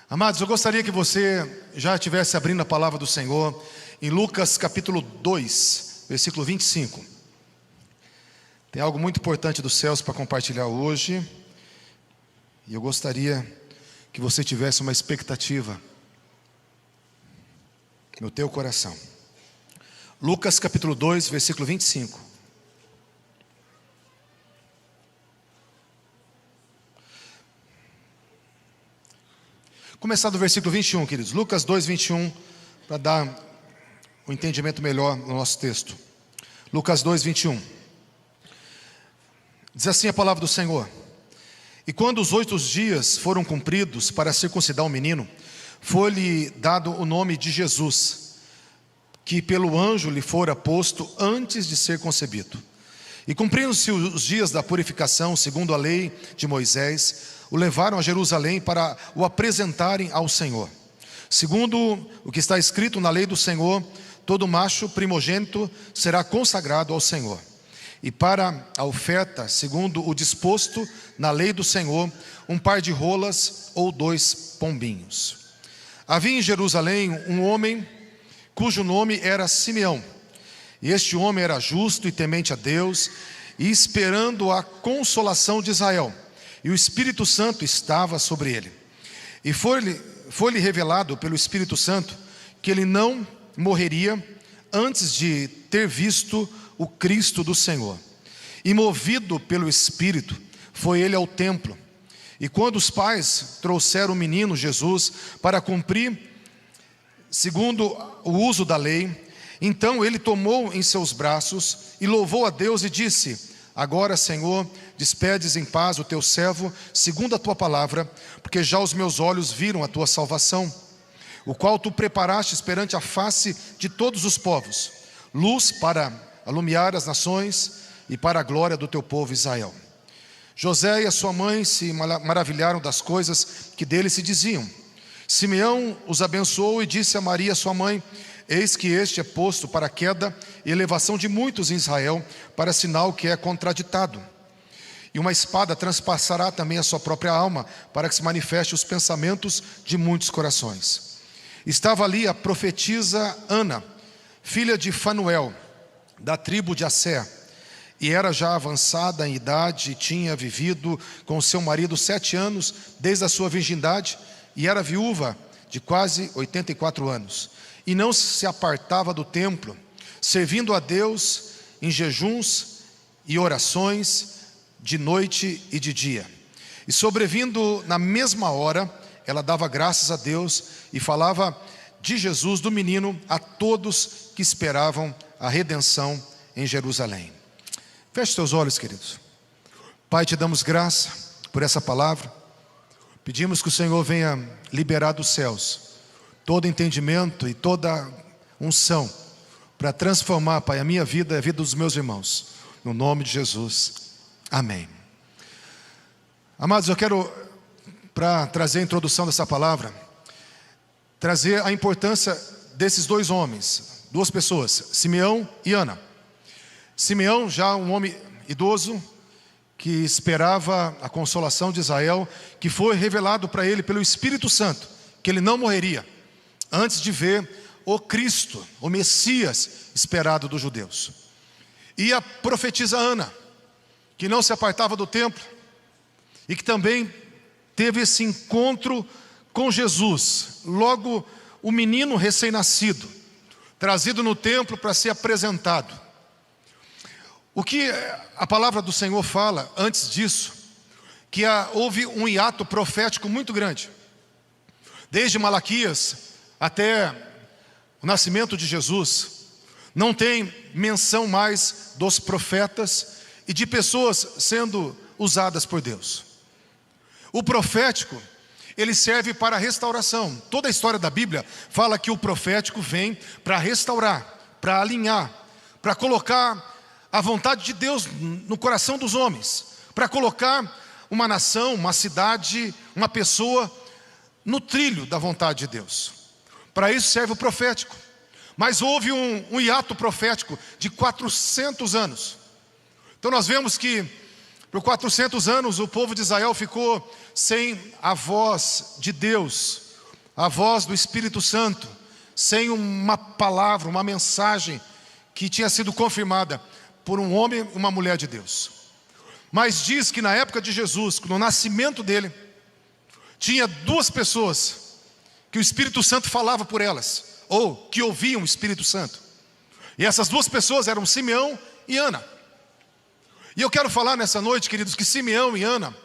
Amados, eu gostaria que você já estivesse abrindo a palavra do Senhor em Lucas capítulo 2, versículo 25. Tem algo muito importante dos céus para compartilhar hoje, e eu gostaria que você tivesse uma expectativa no teu coração. Lucas capítulo 2, versículo 25. Começar do versículo 21, queridos. Lucas 2, 21, para dar um entendimento melhor no nosso texto. Lucas 2, 21. Diz assim a palavra do Senhor: E quando os 8 dias foram cumpridos para circuncidar o menino, foi-lhe dado o nome de Jesus, que pelo anjo lhe fora posto antes de ser concebido. E cumprindo-se os dias da purificação, segundo a lei de Moisés, o levaram a Jerusalém para o apresentarem ao Senhor. Segundo o que está escrito na lei do Senhor, todo macho primogênito será consagrado ao Senhor. E para a oferta, segundo o disposto na lei do Senhor, um par de rolas ou 2 pombinhos. Havia em Jerusalém um homem cujo nome era Simeão. E este homem era justo e temente a Deus, e esperando a consolação de Israel. E o Espírito Santo estava sobre ele. E foi-lhe revelado pelo Espírito Santo que ele não morreria antes de ter visto o Cristo do Senhor. E movido pelo Espírito, foi ele ao templo. E quando os pais trouxeram o menino Jesus para cumprir, segundo o uso da lei, então ele tomou em seus braços e louvou a Deus e disse: Agora, Senhor, despedes em paz o teu servo, segundo a tua palavra, porque já os meus olhos viram a tua salvação, o qual tu preparaste perante a face de todos os povos, luz para alumiar as nações e para a glória do teu povo Israel. José e a sua mãe se maravilharam das coisas que dele se diziam. Simeão os abençoou e disse a Maria, sua mãe: Eis que este é posto para a queda e elevação de muitos em Israel, para sinal que é contraditado. E uma espada transpassará também a sua própria alma, para que se manifeste os pensamentos de muitos corações. Estava ali a profetisa Ana, filha de Fanuel, da tribo de Asser, e era já avançada em idade, e tinha vivido com seu marido 7 anos, desde a sua virgindade, e era viúva de quase 84 anos. E não se apartava do templo, servindo a Deus em jejuns e orações, de noite e de dia. E sobrevindo na mesma hora, ela dava graças a Deus e falava de Jesus, do menino, a todos que esperavam a redenção em Jerusalém. Feche teus olhos, queridos. Pai, te damos graça por essa palavra. Pedimos que o Senhor venha liberar dos céus todo entendimento e toda unção para transformar, Pai, a minha vida e a vida dos meus irmãos. No nome de Jesus. Amém. Amados, eu quero, para trazer a introdução dessa palavra, trazer a importância desses 2 homens, 2 pessoas, Simeão e Ana. Simeão, já um homem idoso, que esperava a consolação de Israel, que foi revelado para ele pelo Espírito Santo, que ele não morreria antes de ver o Cristo, o Messias esperado dos judeus. E a profetisa Ana, que não se apartava do templo, e que também teve esse encontro com Jesus, logo o menino recém-nascido, trazido no templo para ser apresentado. O que a palavra do Senhor fala antes disso, que houve um hiato profético muito grande, desde Malaquias até o nascimento de Jesus, não tem menção mais dos profetas e de pessoas sendo usadas por Deus. O profético, ele serve para a restauração. Toda a história da Bíblia fala que o profético vem para restaurar, para alinhar, para colocar a vontade de Deus no coração dos homens, para colocar uma nação, uma cidade, uma pessoa no trilho da vontade de Deus. Para isso serve o profético. Mas houve um hiato profético de 400 anos. Então nós vemos que por 400 anos o povo de Israel ficou sem a voz de Deus, a voz do Espírito Santo, sem uma palavra, uma mensagem que tinha sido confirmada por um homem e uma mulher de Deus. Mas diz que na época de Jesus, no nascimento dele, tinha duas pessoas que o Espírito Santo falava por elas, ou que ouviam o Espírito Santo. E essas duas pessoas eram Simeão e Ana. E eu quero falar nessa noite, queridos, que Simeão e Ana,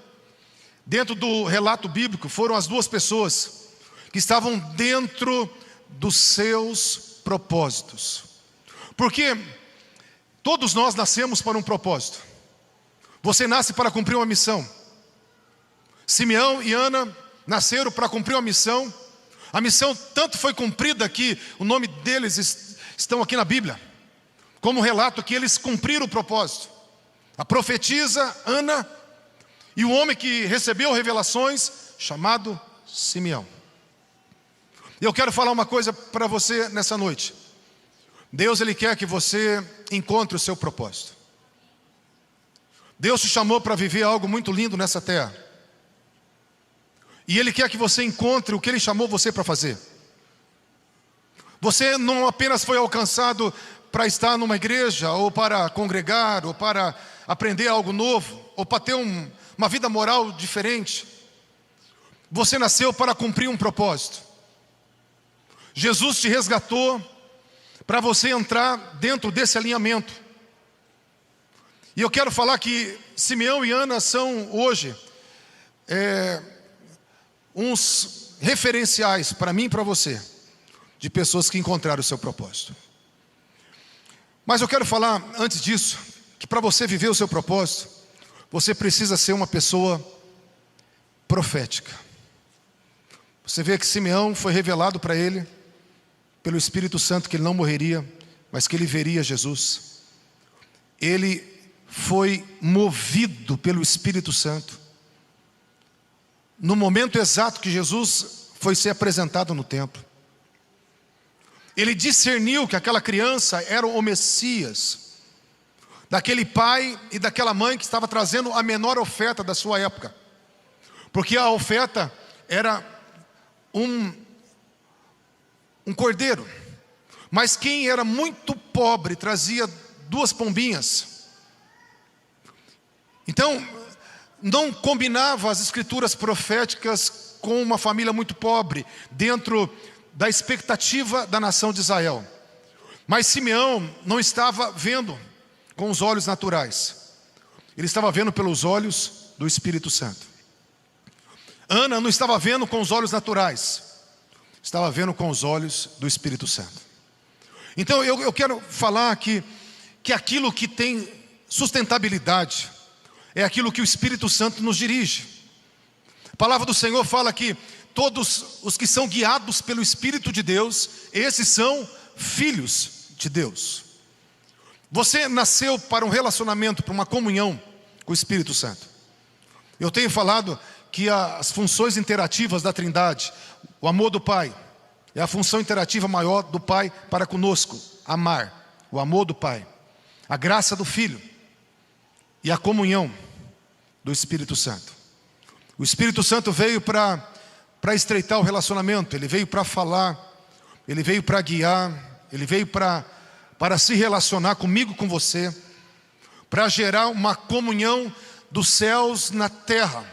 dentro do relato bíblico, foram as duas pessoas que estavam dentro dos seus propósitos. Porque todos nós nascemos para um propósito. Você nasce para cumprir uma missão. Simeão e Ana nasceram para cumprir uma missão. A missão tanto foi cumprida que o nome deles estão aqui na Bíblia, como relato que eles cumpriram o propósito. A profetisa Ana e o homem que recebeu revelações, chamado Simeão. E eu quero falar uma coisa para você nessa noite. Deus, Ele quer que você encontre o seu propósito. Deus te chamou para viver algo muito lindo nessa terra. E Ele quer que você encontre o que Ele chamou você para fazer. Você não apenas foi alcançado para estar numa igreja, ou para congregar, ou para aprender algo novo, ou para ter uma vida moral diferente. Você nasceu para cumprir um propósito. Jesus te resgatou para você entrar dentro desse alinhamento. E eu quero falar que Simeão e Ana são hoje uns referenciais para mim e para você, de pessoas que encontraram o seu propósito. Mas eu quero falar antes disso, que para você viver o seu propósito, você precisa ser uma pessoa profética. Você vê que Simeão foi revelado para ele pelo Espírito Santo que ele não morreria, mas que ele veria Jesus. Ele foi movido pelo Espírito Santo no momento exato que Jesus foi ser apresentado no templo. Ele discerniu que aquela criança era o Messias, daquele pai e daquela mãe que estava trazendo a menor oferta da sua época, porque a oferta era um cordeiro, mas quem era muito pobre trazia 2 pombinhas. Então não combinava as escrituras proféticas com uma família muito pobre, dentro da expectativa da nação de Israel. Mas Simeão não estava vendo com os olhos naturais, ele estava vendo pelos olhos do Espírito Santo. Ana não estava vendo com os olhos naturais, estava vendo com os olhos do Espírito Santo. Então eu quero falar que aquilo que tem sustentabilidade é aquilo que o Espírito Santo nos dirige. A palavra do Senhor fala que todos os que são guiados pelo Espírito de Deus, esses são filhos de Deus. Você nasceu para um relacionamento, para uma comunhão com o Espírito Santo. Eu tenho falado que as funções interativas da Trindade, o amor do Pai, é a função interativa maior do Pai para conosco, amar, o amor do Pai, a graça do Filho e a comunhão do Espírito Santo. O Espírito Santo veio para estreitar o relacionamento, ele veio para falar, ele veio para guiar, ele veio para se relacionar comigo, com você, para gerar uma comunhão dos céus na terra.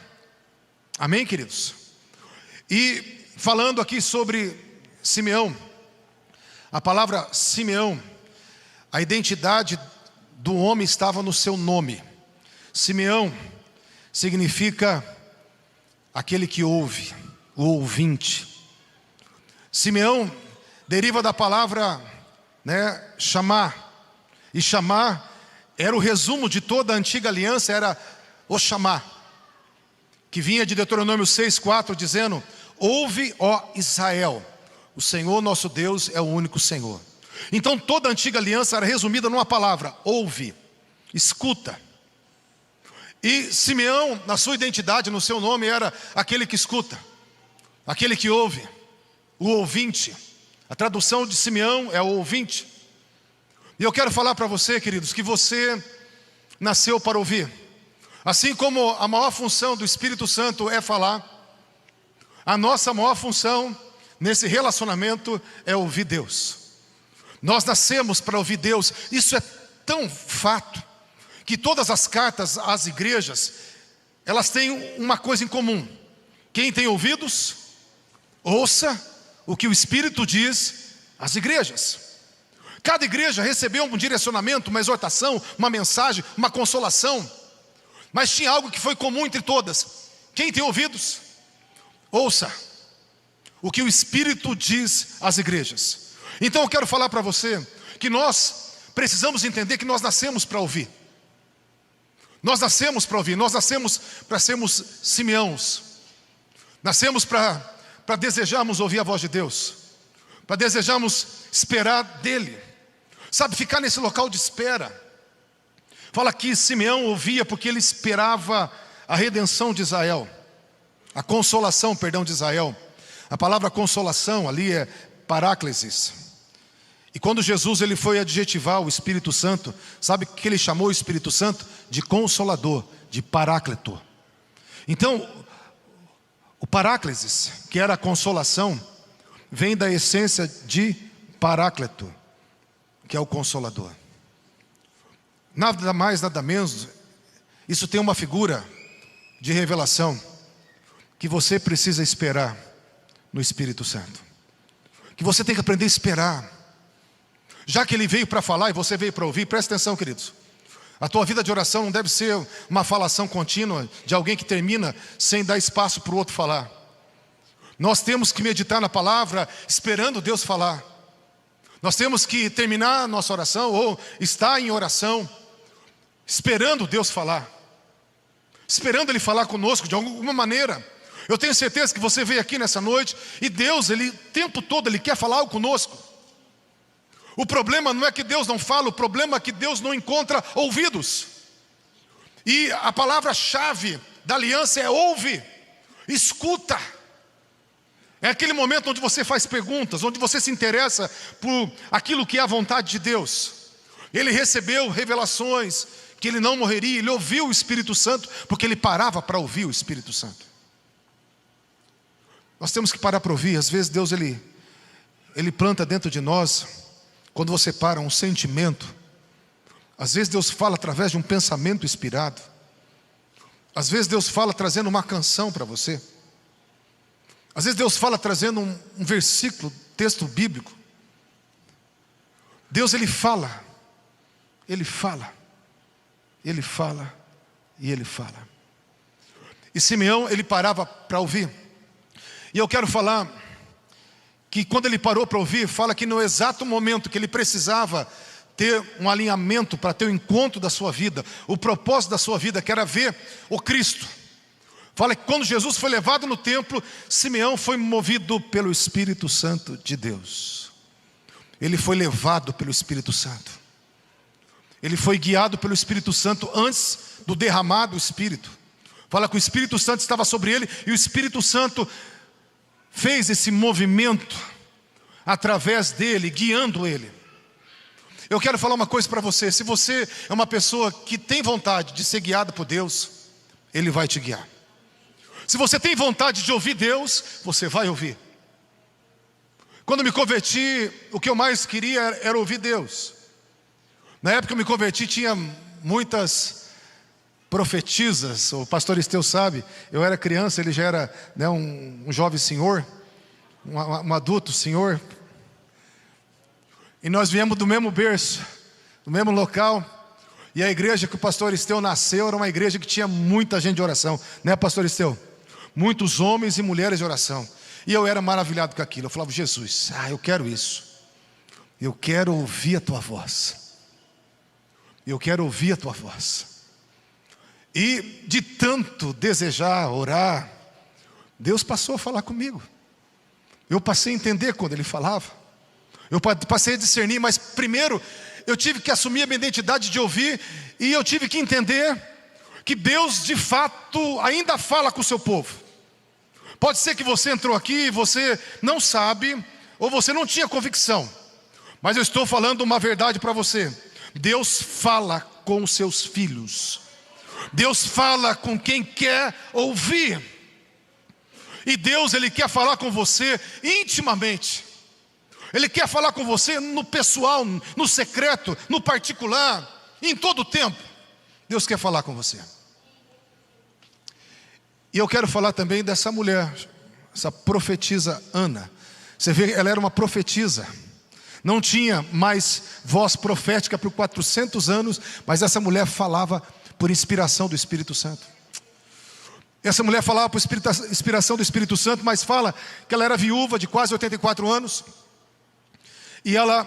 Amém, queridos? E falando aqui sobre Simeão, a palavra Simeão, a identidade do homem estava no seu nome. Simeão significa aquele que ouve, o ouvinte. Simeão deriva da palavra, chamar. E chamar era o resumo de toda a antiga aliança, era o chamar, que vinha de Deuteronômio 6:4, dizendo: ouve, ó Israel, o Senhor nosso Deus é o único Senhor. Então toda a antiga aliança era resumida numa palavra: ouve, escuta. E Simeão, na sua identidade, no seu nome, era aquele que escuta, aquele que ouve, o ouvinte. A tradução de Simeão é o ouvinte. E eu quero falar para você, queridos, que você nasceu para ouvir. Assim como a maior função do Espírito Santo é falar, a nossa maior função nesse relacionamento é ouvir Deus. Nós nascemos para ouvir Deus. Isso é tão fato que todas as cartas às igrejas, elas têm uma coisa em comum: quem tem ouvidos, ouça o que o Espírito diz às igrejas. Cada igreja recebeu um direcionamento, uma exortação, uma mensagem, uma consolação, mas tinha algo que foi comum entre todas: quem tem ouvidos, ouça o que o Espírito diz às igrejas. Então eu quero falar para você que nós precisamos entender que nós nascemos para ouvir. Nós nascemos para ouvir, nós nascemos para sermos Simeãos. Nascemos para desejarmos ouvir a voz de Deus, para desejarmos esperar dEle. Sabe, ficar nesse local de espera. Fala que Simeão ouvia porque ele esperava a redenção de Israel, a consolação, de Israel. A palavra consolação ali é paráclesis. E quando Jesus ele foi adjetivar o Espírito Santo, sabe o que ele chamou o Espírito Santo? De Consolador, de Paráclito. Então, o paráclesis, que era a consolação, vem da essência de Paráclito, que é o Consolador. Nada mais, nada menos, isso tem uma figura de revelação que você precisa esperar no Espírito Santo, que você tem que aprender a esperar. Já que ele veio para falar e você veio para ouvir, presta atenção, queridos. A tua vida de oração não deve ser uma falação contínua de alguém que termina sem dar espaço para o outro falar. Nós temos que meditar na palavra esperando Deus falar. Nós temos que terminar a nossa oração ou estar em oração esperando Deus falar, esperando Ele falar conosco de alguma maneira. Eu tenho certeza que você veio aqui nessa noite e Deus, Ele o tempo todo Ele quer falar algo conosco. O problema não é que Deus não fala, o problema é que Deus não encontra ouvidos. E a palavra-chave da aliança é ouve, escuta. É aquele momento onde você faz perguntas, onde você se interessa por aquilo que é a vontade de Deus. Ele recebeu revelações que ele não morreria, ele ouviu o Espírito Santo, porque ele parava para ouvir o Espírito Santo. Nós temos que parar para ouvir. Às vezes Deus ele planta dentro de nós, quando você para, um sentimento. Às vezes Deus fala através de um pensamento inspirado. Às vezes Deus fala trazendo uma canção para você. Às vezes Deus fala trazendo um versículo, texto bíblico. Deus ele fala, Ele fala, Ele fala e Ele fala. E Simeão ele parava para ouvir. E eu quero falar que quando ele parou para ouvir, fala que no exato momento que ele precisava ter um alinhamento para ter o encontro da sua vida, o propósito da sua vida, que era ver o Cristo. Fala que quando Jesus foi levado no templo, Simeão foi movido pelo Espírito Santo de Deus. Ele foi levado pelo Espírito Santo. Ele foi guiado pelo Espírito Santo antes do derramar do Espírito. Fala que o Espírito Santo estava sobre ele e o Espírito Santo fez esse movimento através dele, guiando ele. Eu quero falar uma coisa para você: se você é uma pessoa que tem vontade de ser guiada por Deus, Ele vai te guiar. Se você tem vontade de ouvir Deus, você vai ouvir. Quando me converti, o que eu mais queria era ouvir Deus. Na época que eu me converti, tinha muitas profetisas. O pastor Esteu sabe, eu era criança, ele já era um jovem senhor, um adulto senhor. E nós viemos do mesmo berço, do mesmo local. E a igreja que o pastor Esteu nasceu era uma igreja que tinha muita gente de oração, né, pastor Esteu? Muitos homens e mulheres de oração. E eu era maravilhado com aquilo. Eu falava: Jesus, eu quero isso. Eu quero ouvir a tua voz. Eu quero ouvir a tua voz. E de tanto desejar orar, Deus passou a falar comigo. Eu passei a entender quando Ele falava. Eu passei a discernir, mas primeiro eu tive que assumir a minha identidade de ouvir. E eu tive que entender que Deus de fato ainda fala com o seu povo. Pode ser que você entrou aqui e você não sabe, ou você não tinha convicção, mas eu estou falando uma verdade para você. Deus fala com os seus filhos. Deus fala com quem quer ouvir. E Deus, Ele quer falar com você intimamente. Ele quer falar com você no pessoal, no secreto, no particular, em todo o tempo. Deus quer falar com você. E eu quero falar também dessa mulher, essa profetisa Ana. Você vê, ela era uma profetisa. Não tinha mais voz profética por 400 anos, mas essa mulher falava por inspiração do Espírito Santo. Essa mulher falava por inspiração do Espírito Santo, mas fala que ela era viúva de quase 84 anos. E ela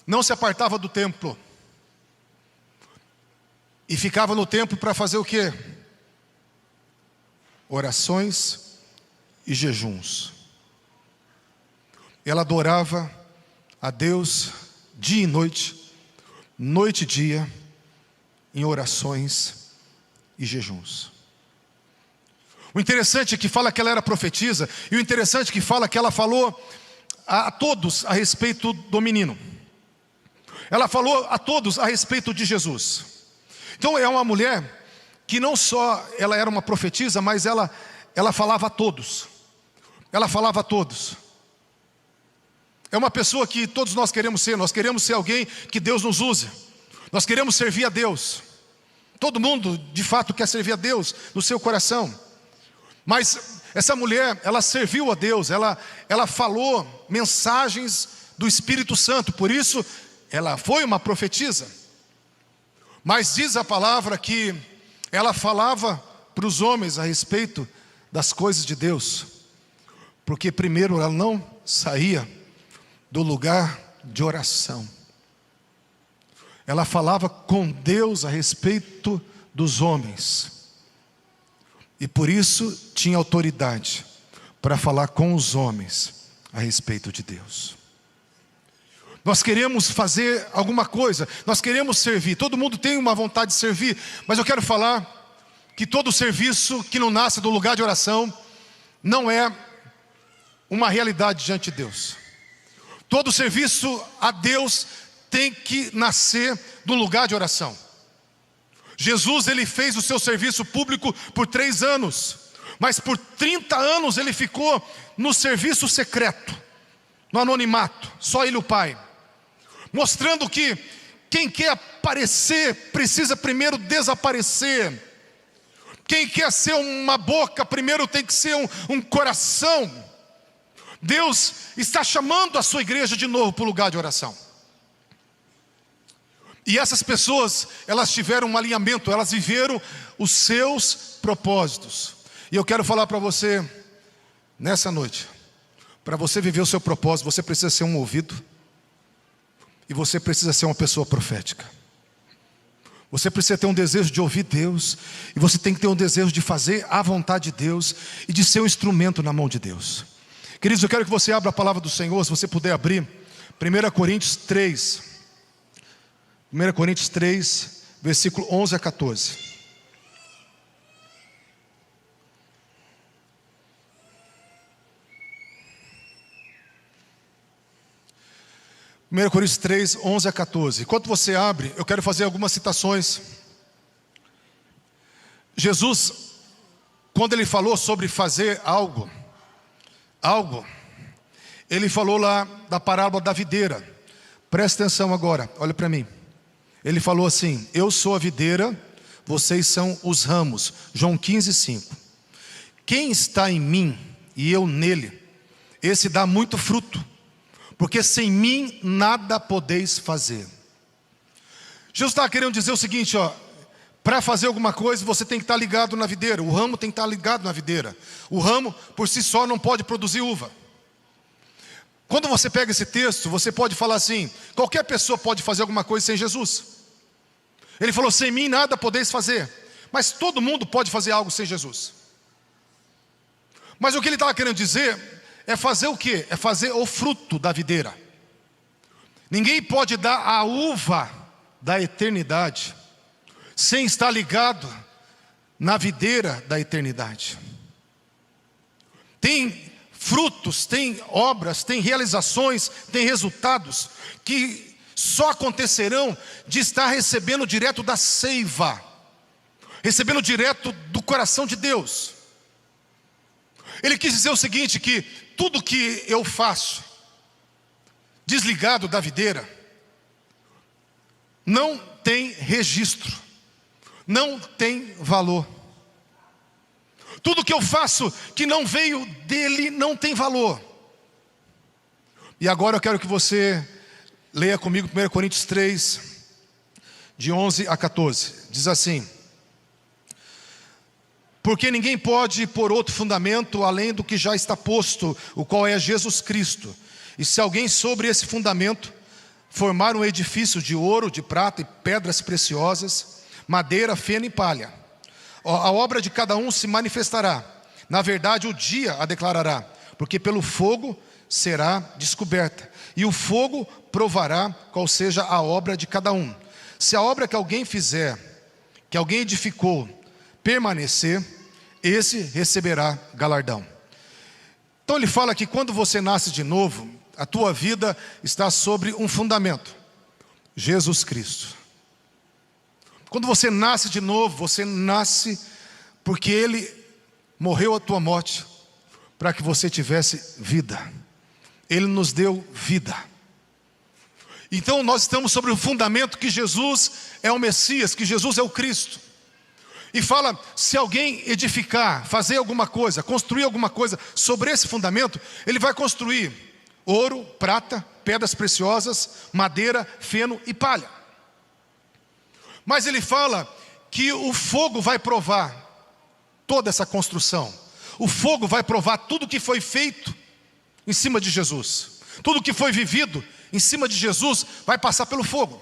não se apartava do templo. E ficava no templo para fazer o quê? Orações e jejuns. Ela adorava a Deus dia e noite, noite e dia, em orações e jejuns. O interessante é que fala que ela era profetisa, e o interessante é que fala que ela falou a todos a respeito do menino. Ela falou a todos a respeito de Jesus. Então é uma mulher que não só ela era uma profetisa, mas ela falava a todos. Ela falava a todos. É uma pessoa que todos nós queremos ser. Nós queremos ser alguém que Deus nos use. Nós queremos servir a Deus. Todo mundo de fato quer servir a Deus no seu coração. Mas essa mulher, ela serviu a Deus. Ela falou mensagens do Espírito Santo. Por isso ela foi uma profetisa. Mas diz a palavra que ela falava para os homens a respeito das coisas de Deus. Porque primeiro ela não saía do lugar de oração. Ela falava com Deus a respeito dos homens. E por isso tinha autoridade para falar com os homens a respeito de Deus. Nós queremos fazer alguma coisa, nós queremos servir. Todo mundo tem uma vontade de servir, mas eu quero falar que todo serviço que não nasce do lugar de oração não é uma realidade diante de Deus. Todo serviço a Deus tem que nascer do lugar de oração. Jesus, ele fez o seu serviço público por 3 anos, mas por 30 anos ele ficou no serviço secreto, no anonimato, só ele e o Pai, mostrando que quem quer aparecer precisa primeiro desaparecer. Quem quer ser uma boca primeiro tem que ser um coração. Deus está chamando a sua igreja de novo para o lugar de oração. E essas pessoas, elas tiveram um alinhamento, elas viveram os seus propósitos. E eu quero falar para você, nessa noite, para você viver o seu propósito, você precisa ser um ouvido, e você precisa ser uma pessoa profética. Você precisa ter um desejo de ouvir Deus, e você tem que ter um desejo de fazer a vontade de Deus, e de ser um instrumento na mão de Deus. Queridos, eu quero que você abra a palavra do Senhor, se você puder abrir, 1 Coríntios 3, 1 Coríntios 3, versículo 11 a 14. Primeiro Coríntios 3, 11 a 14. Enquanto você abre, eu quero fazer algumas citações. Jesus, quando ele falou sobre fazer algo, ele falou lá da parábola da videira. Presta atenção agora, olha para mim. Ele falou assim: eu sou a videira, vocês são os ramos. João 15, 5. Quem está em mim e eu nele, esse dá muito fruto, porque sem mim nada podeis fazer. Jesus estava querendo dizer o seguinte, para fazer alguma coisa você tem que estar ligado na videira. O ramo tem que estar ligado na videira. O ramo por si só não pode produzir uva. Quando você pega esse texto, você pode falar assim: qualquer pessoa pode fazer alguma coisa sem Jesus. Ele falou: sem mim nada podeis fazer. Mas todo mundo pode fazer algo sem Jesus. Mas o que ele estava querendo dizer é fazer o quê? É fazer o fruto da videira. Ninguém pode dar a uva da eternidade sem estar ligado na videira da eternidade. Tem frutos, tem obras, tem realizações, tem resultados que só acontecerão de estar recebendo direto da seiva, recebendo direto do coração de Deus. Ele quis dizer o seguinte, que tudo que eu faço desligado da videira não tem registro, não tem valor. Tudo que eu faço que não veio dele não tem valor. E agora eu quero que você leia comigo 1 Coríntios 3, de 11 a 14. Diz assim: porque ninguém pode pôr outro fundamento além do que já está posto, o qual é Jesus Cristo. E se alguém sobre esse fundamento formar um edifício de ouro, de prata e pedras preciosas, madeira, feno e palha, a obra de cada um se manifestará. Na verdade, o dia a declarará, porque pelo fogo será descoberta, e o fogo provará qual seja a obra de cada um. Se a obra que alguém fizer, que alguém edificou, permanecer, esse receberá galardão. Então ele fala que quando você nasce de novo, a tua vida está sobre um fundamento: Jesus Cristo. Quando você nasce de novo, você nasce porque Ele morreu a tua morte para que você tivesse vida. Ele nos deu vida. Então nós estamos sobre o fundamento que Jesus é o Messias, que Jesus é o Cristo. E fala, se alguém edificar, fazer alguma coisa, construir alguma coisa sobre esse fundamento, ele vai construir ouro, prata, pedras preciosas, madeira, feno e palha. Mas ele fala que o fogo vai provar toda essa construção. O fogo vai provar tudo que foi feito em cima de Jesus. Tudo que foi vivido em cima de Jesus vai passar pelo fogo.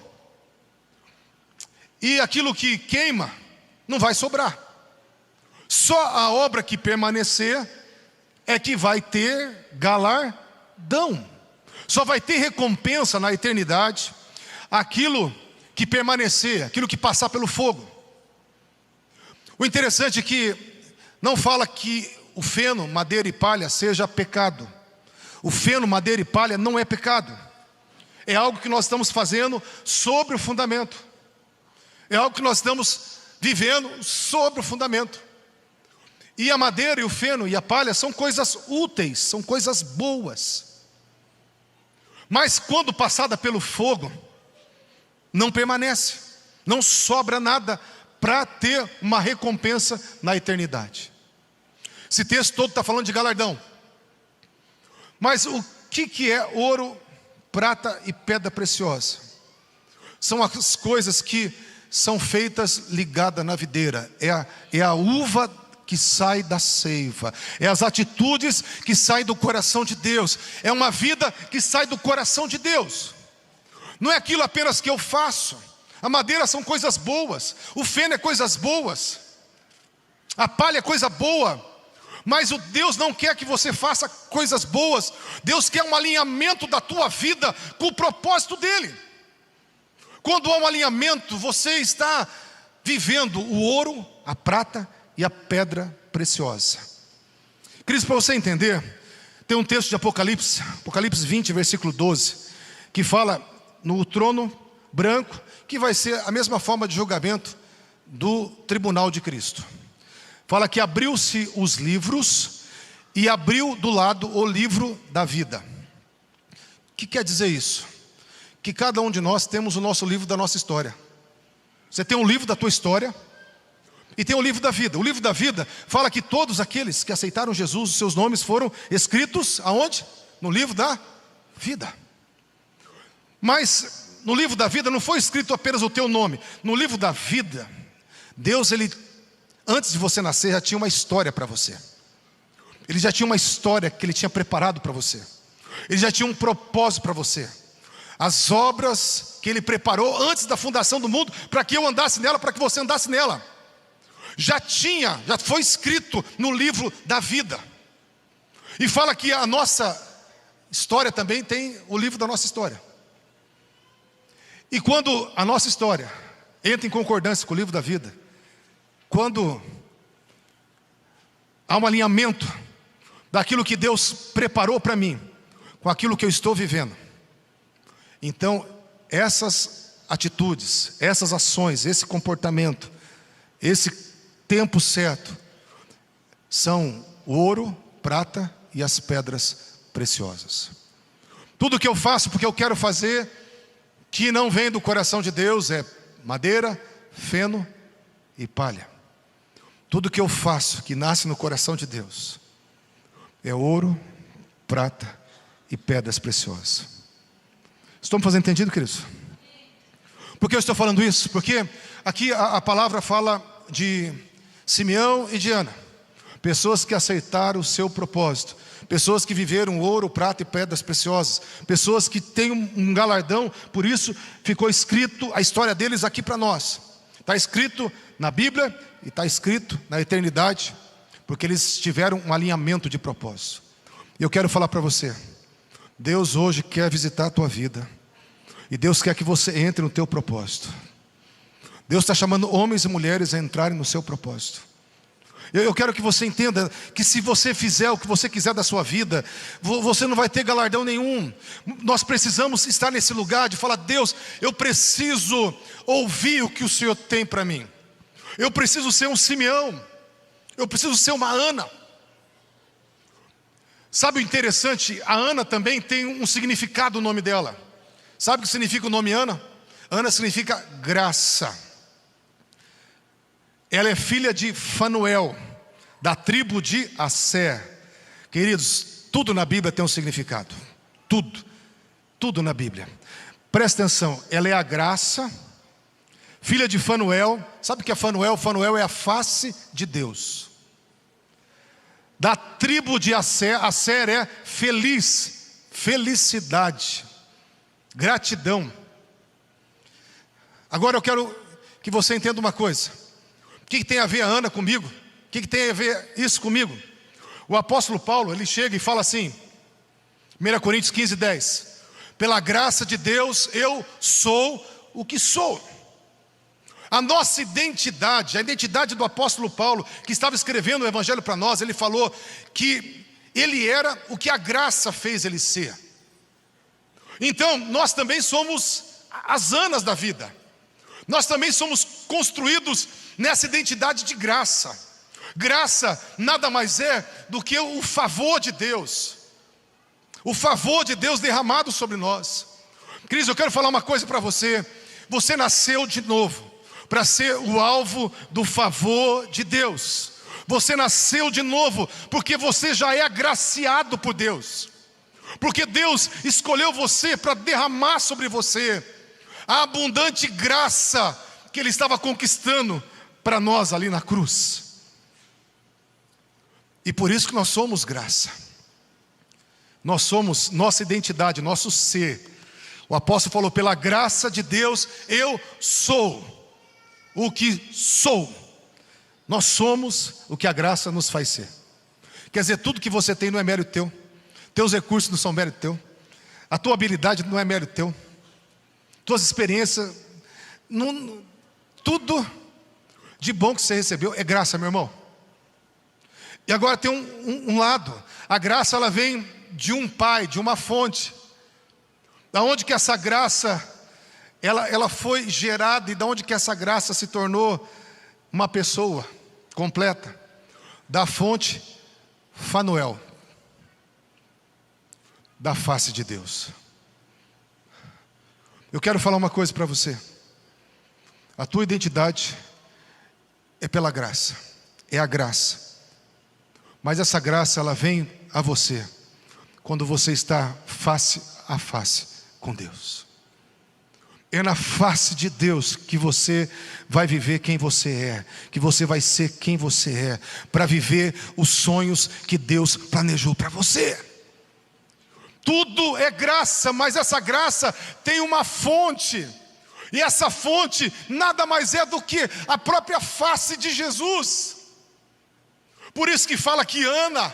E aquilo que queima não vai sobrar. Só a obra que permanecer é que vai ter galardão. Só vai ter recompensa na eternidade aquilo que permanecer, aquilo que passar pelo fogo. O interessante é que não fala que o feno, madeira e palha seja pecado. O feno, madeira e palha não é pecado. É algo que nós estamos fazendo sobre o fundamento. É algo que nós estamos vivendo sobre o fundamento. E a madeira e o feno e a palha são coisas úteis, são coisas boas. Mas quando passada pelo fogo, não permanece, não sobra nada para ter uma recompensa na eternidade. Esse texto todo está falando de galardão. Mas o que é ouro, prata e pedra preciosa? São as coisas que são feitas ligadas na videira. É a uva que sai da seiva. É as atitudes que saem do coração de Deus. É uma vida que sai do coração de Deus. Não é aquilo apenas que eu faço. A madeira são coisas boas, o feno é coisas boas, a palha é coisa boa. Mas o Deus não quer que você faça coisas boas. Deus quer um alinhamento da tua vida com o propósito dele. Quando há um alinhamento, você está vivendo o ouro, a prata e a pedra preciosa. Queridos, para você entender, tem um texto de Apocalipse 20, versículo 12, que fala no trono branco, que vai ser a mesma forma de julgamento do tribunal de Cristo. Fala que abriu-se os livros e abriu do lado o livro da vida. O que quer dizer isso? Que cada um de nós temos o nosso livro da nossa história. Você tem um livro da tua história e tem o livro da vida. O livro da vida fala que todos aqueles que aceitaram Jesus, os seus nomes foram escritos aonde? No livro da vida. Mas no livro da vida não foi escrito apenas o teu nome. No livro da vida, Deus, antes de você nascer, já tinha uma história para você. Ele já tinha uma história que Ele tinha preparado para você. Ele já tinha um propósito para você. As obras que Ele preparou antes da fundação do mundo, para que eu andasse nela, para que você andasse nela. Já foi escrito no livro da vida. E fala que a nossa história também tem o livro da nossa história. E quando a nossa história entra em concordância com o livro da vida, quando há um alinhamento daquilo que Deus preparou para mim, com aquilo que eu estou vivendo, então essas atitudes, essas ações, esse comportamento, esse tempo certo, são ouro, prata e as pedras preciosas. Tudo que eu faço porque eu quero fazer, que não vem do coração de Deus, é madeira, feno e palha. Tudo que eu faço que nasce no coração de Deus é ouro, prata e pedras preciosas. Estão me fazendo entendido, queridos? Por que eu estou falando isso? Porque aqui a palavra fala de Simeão e de Ana, pessoas que aceitaram o seu propósito, pessoas que viveram ouro, prata e pedras preciosas, pessoas que têm um galardão. Por isso ficou escrito a história deles aqui para nós. Está escrito na Bíblia e está escrito na eternidade, porque eles tiveram um alinhamento de propósito. E eu quero falar para você, Deus hoje quer visitar a tua vida, e Deus quer que você entre no teu propósito. Deus está chamando homens e mulheres a entrarem no seu propósito. Eu quero que você entenda que se você fizer o que você quiser da sua vida, você não vai ter galardão nenhum. Nós precisamos estar nesse lugar de falar: Deus, eu preciso ouvir o que o Senhor tem para mim. Eu preciso ser um Simeão, eu preciso ser uma Ana. Sabe o interessante? A Ana também tem um significado, o nome dela. Sabe o que significa o nome Ana? Ana significa graça. Ela é filha de Fanuel, da tribo de Asser. Queridos, tudo na Bíblia tem um significado. Tudo na Bíblia. Presta atenção, ela é a graça, filha de Fanuel. Sabe o que é Fanuel? Fanuel é a face de Deus. Da tribo de Asser, Asser é feliz, felicidade, gratidão. Agora eu quero que você entenda uma coisa. O que tem a ver a Ana comigo? O que tem a ver isso comigo? O apóstolo Paulo, ele chega e fala assim, 1 Coríntios 15:10: pela graça de Deus eu sou o que sou. A nossa identidade, a identidade do apóstolo Paulo, que estava escrevendo o evangelho para nós, ele falou que ele era o que a graça fez ele ser. Então nós também somos as Anas da vida. Nós também somos construídos nessa identidade de graça. Graça nada mais é do que o favor de Deus. O favor de Deus derramado sobre nós. Queridos, eu quero falar uma coisa para você. Você nasceu de novo para ser o alvo do favor de Deus. Você nasceu de novo porque você já é agraciado por Deus. Porque Deus escolheu você para derramar sobre você a abundante graça que Ele estava conquistando para nós ali na cruz. E por isso que nós somos graça. Nós somos, nossa identidade, nosso ser. O apóstolo falou: pela graça de Deus eu sou o que sou. Nós somos o que a graça nos faz ser. Quer dizer, tudo que você tem não é mérito teu. Teus recursos não são mérito teu. A tua habilidade não é mérito teu. Tuas experiências, tudo de bom que você recebeu é graça, meu irmão. E agora tem um lado. A graça, ela vem de um pai, de uma fonte. Da onde que essa graça, ela foi gerada, e da onde que essa graça se tornou uma pessoa completa? Da fonte Fanuel, da face de Deus. Eu quero falar uma coisa para você. A tua identidade é pela graça, é a graça. Mas essa graça, ela vem a você quando você está face a face com Deus. É na face de Deus que você vai viver quem você é, que você vai ser quem você é, para viver os sonhos que Deus planejou para você. Tudo é graça, mas essa graça tem uma fonte. E essa fonte nada mais é do que a própria face de Jesus. Por isso que fala que Ana,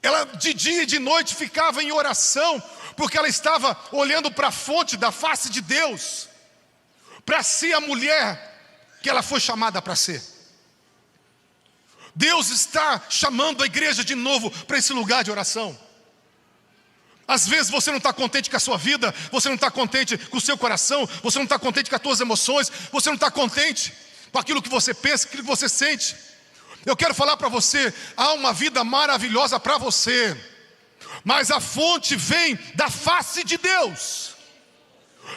ela de dia e de noite ficava em oração, porque ela estava olhando para a fonte da face de Deus, para ser a mulher que ela foi chamada para ser. Deus está chamando a igreja de novo para esse lugar de oração. Às vezes você não está contente com a sua vida, você não está contente com o seu coração, você não está contente com as suas emoções, você não está contente com aquilo que você pensa, aquilo que você sente. Eu quero falar para você, há uma vida maravilhosa para você, mas a fonte vem da face de Deus.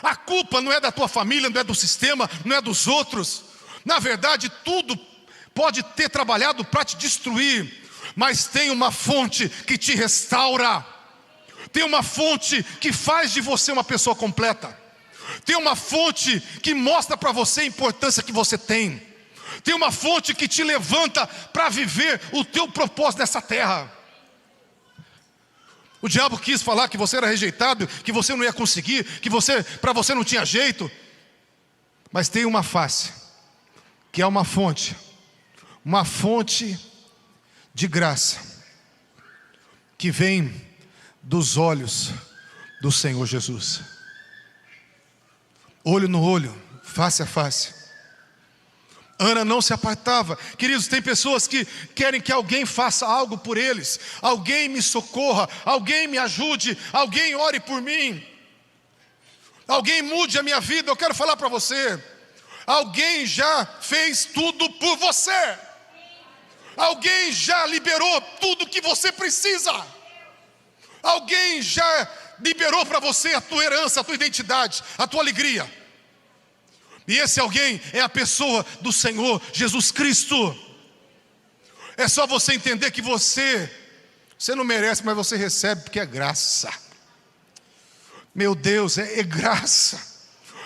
A culpa não é da tua família, não é do sistema, não é dos outros. Na verdade, tudo pode ter trabalhado para te destruir, mas tem uma fonte que te restaura. Tem uma fonte que faz de você uma pessoa completa. Tem uma fonte que mostra para você a importância que você tem. Tem uma fonte que te levanta para viver o teu propósito nessa terra. O diabo quis falar que você era rejeitado, que você não ia conseguir, que para você não tinha jeito. Mas tem uma face, que é uma fonte de graça, que vem dos olhos do Senhor Jesus. Olho no olho, face a face. Ana não se apartava. Queridos, tem pessoas que querem que alguém faça algo por eles. Alguém me socorra, alguém me ajude, alguém ore por mim, alguém mude a minha vida. Eu quero falar para você, alguém já fez tudo por você. Alguém já liberou tudo que você precisa. Alguém já liberou para você a tua herança, a tua identidade, a tua alegria. E esse alguém é a pessoa do Senhor Jesus Cristo. É só você entender que você não merece, mas você recebe porque é graça. Meu Deus, é graça.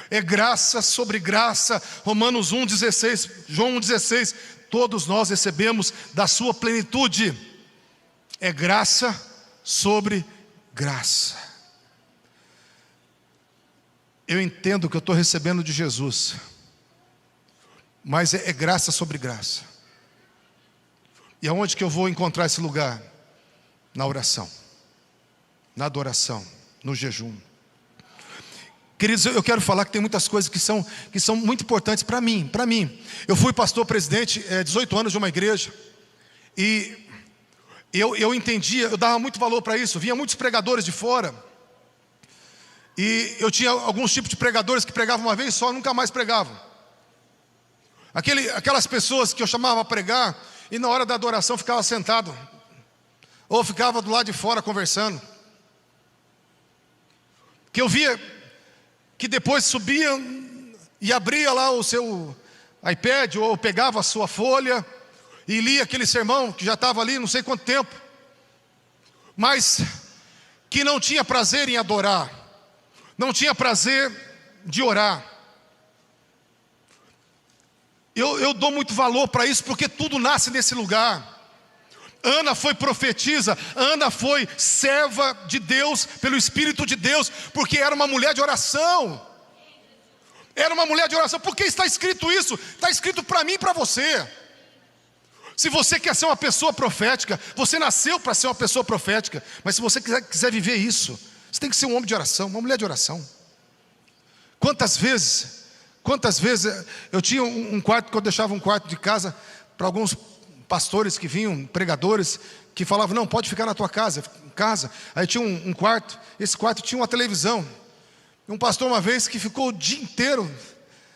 É graça sobre graça. Romanos 1,16, João 1,16. Todos nós recebemos da sua plenitude. É graça sobre graça. Eu entendo que eu estou recebendo de Jesus, mas é graça sobre graça. E aonde que eu vou encontrar esse lugar? Na oração, na adoração, no jejum. Queridos, eu quero falar que tem muitas coisas que são muito importantes para mim. Eu fui pastor presidente 18 anos de uma igreja, e eu entendia, eu dava muito valor para isso. Vinha muitos pregadores de fora, e eu tinha alguns tipos de pregadores que pregavam uma vez só, nunca mais pregavam. Aquelas pessoas que eu chamava a pregar, e na hora da adoração ficava sentado, ou ficava do lado de fora conversando. Que eu via que depois subia e abria lá o seu iPad, ou pegava a sua folha e lia aquele sermão que já estava ali não sei quanto tempo, mas que não tinha prazer em adorar, não tinha prazer de orar. Eu dou muito valor para isso, porque tudo nasce nesse lugar. Ana foi profetisa, Ana foi serva de Deus, pelo Espírito de Deus, porque era uma mulher de oração. Era uma mulher de oração. Por que está escrito isso? Está escrito para mim e para você. Se você quer ser uma pessoa profética, você nasceu para ser uma pessoa profética, mas se você quiser viver isso, você tem que ser um homem de oração, uma mulher de oração. Quantas vezes eu tinha um quarto, que eu deixava um quarto de casa para alguns pastores que vinham, pregadores, que falavam, não, pode ficar na tua casa. Aí tinha um quarto, esse quarto tinha uma televisão. Um pastor uma vez que ficou o dia inteiro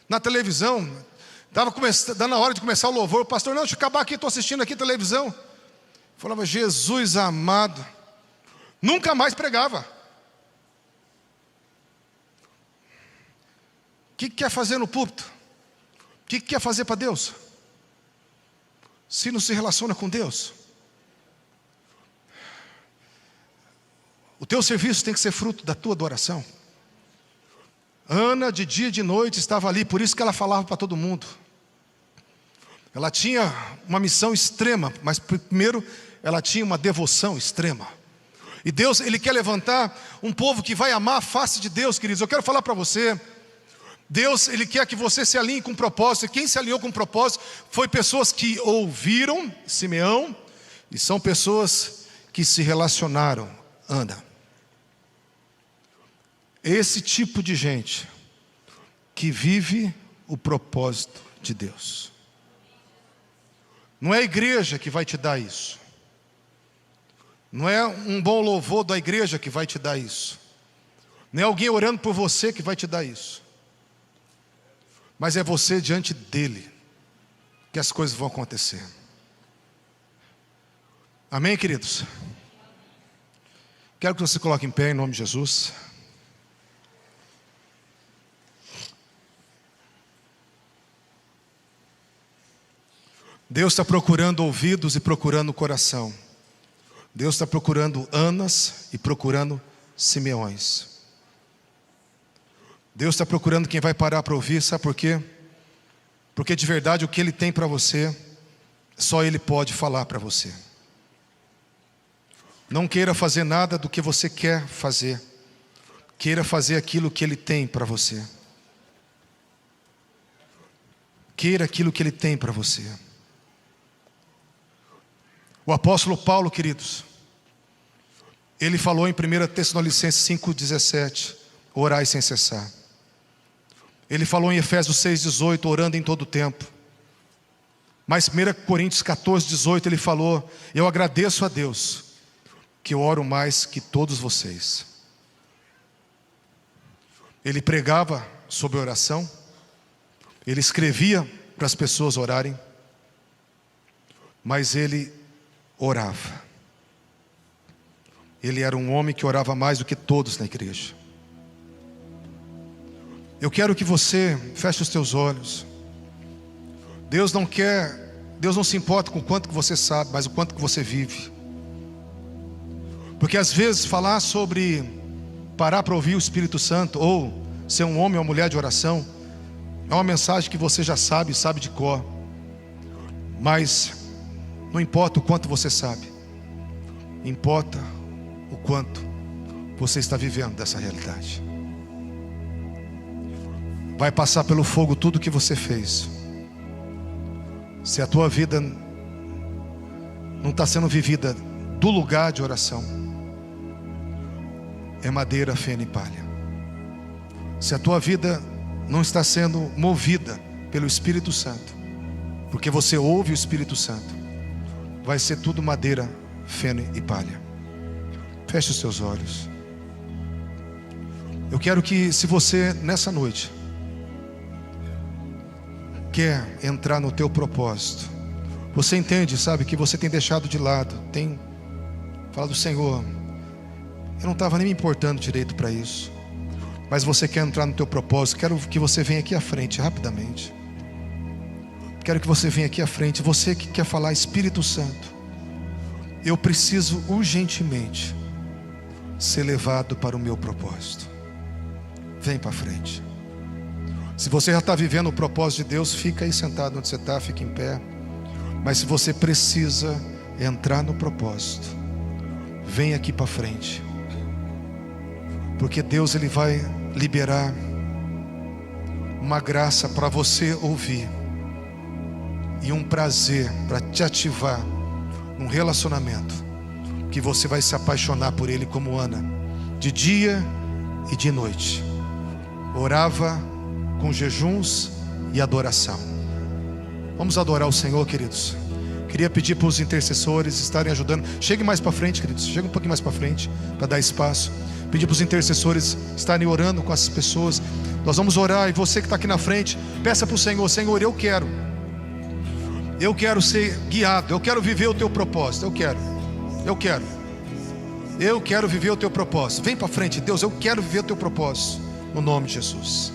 na televisão, estava dando a hora de começar o louvor, o pastor, não, deixa eu acabar aqui, estou assistindo aqui televisão. Eu falava, Jesus amado, nunca mais pregava. O que quer fazer no púlpito? O que quer fazer para Deus? Se não se relaciona com Deus. O teu serviço tem que ser fruto da tua adoração. Ana, de dia e de noite, estava ali, por isso que ela falava para todo mundo. Ela tinha uma missão extrema, mas primeiro ela tinha uma devoção extrema. E Deus, Ele quer levantar um povo que vai amar a face de Deus, queridos. Eu quero falar para você, Deus, Ele quer que você se alinhe com um propósito. E quem se alinhou com um propósito foi pessoas que ouviram Simeão, e são pessoas que se relacionaram. Ana. Esse tipo de gente que vive o propósito de Deus. Não é a igreja que vai te dar isso. Não é um bom louvor da igreja que vai te dar isso. Não é alguém orando por você que vai te dar isso. Mas é você diante dele que as coisas vão acontecer. Amém, queridos? Quero que você coloque em pé em nome de Jesus. Deus está procurando ouvidos e procurando coração. Deus está procurando Anas e procurando Simeões. Deus está procurando quem vai parar para ouvir, sabe por quê? Porque de verdade o que Ele tem para você, só Ele pode falar para você. Não queira fazer nada do que você quer fazer. Queira fazer aquilo que Ele tem para você. Queira aquilo que Ele tem para você. O apóstolo Paulo, queridos, ele falou em 1 Tessalonicenses 5,17, orai sem cessar. Ele falou em Efésios 6,18, orando em todo o tempo. Mas 1 Coríntios 14,18 ele falou, eu agradeço a Deus, que eu oro mais que todos vocês. Ele pregava sobre oração, ele escrevia para as pessoas orarem, mas ele orava. Ele era um homem que orava mais do que todos na igreja. Eu quero que você feche os teus olhos. Deus não se importa com o quanto que você sabe, mas o quanto que você vive. Porque às vezes falar sobre parar para ouvir o Espírito Santo, ou ser um homem ou uma mulher de oração, é uma mensagem que você já sabe de cor. Mas não importa o quanto você sabe, importa o quanto você está vivendo dessa realidade. Vai passar pelo fogo tudo que você fez. Se a tua vida não está sendo vivida do lugar de oração, é madeira, feno e palha. Se a tua vida não está sendo movida pelo Espírito Santo, porque você ouve o Espírito Santo, vai ser tudo madeira, feno e palha. Feche os seus olhos. Eu quero que, se você nessa noite quer entrar no teu propósito, você entende, sabe, que você tem deixado de lado, tem falado, Senhor, eu não estava nem me importando direito para isso, mas você quer entrar no teu propósito. Quero que você venha aqui à frente rapidamente. Quero que você venha aqui à frente. Você que quer falar, Espírito Santo, eu preciso urgentemente ser levado para o meu propósito. Vem para frente. Se você já está vivendo o propósito de Deus, fica aí sentado onde você está, fica em pé. Mas se você precisa entrar no propósito, vem aqui para frente. Porque Deus, Ele vai liberar uma graça para você ouvir, e um prazer para te ativar num relacionamento que você vai se apaixonar por Ele como Ana, de dia e de noite. Orava com jejuns e adoração. Vamos adorar o Senhor, queridos. Queria pedir para os intercessores estarem ajudando. Chegue mais para frente, queridos. Chega um pouquinho mais para frente para dar espaço. Pedir para os intercessores estarem orando com as pessoas. Nós vamos orar, e você que está aqui na frente, peça para o Senhor, Senhor, eu quero ser guiado, eu quero viver o teu propósito, eu quero viver o teu propósito. Vem para frente, Deus, eu quero viver o teu propósito, no nome de Jesus.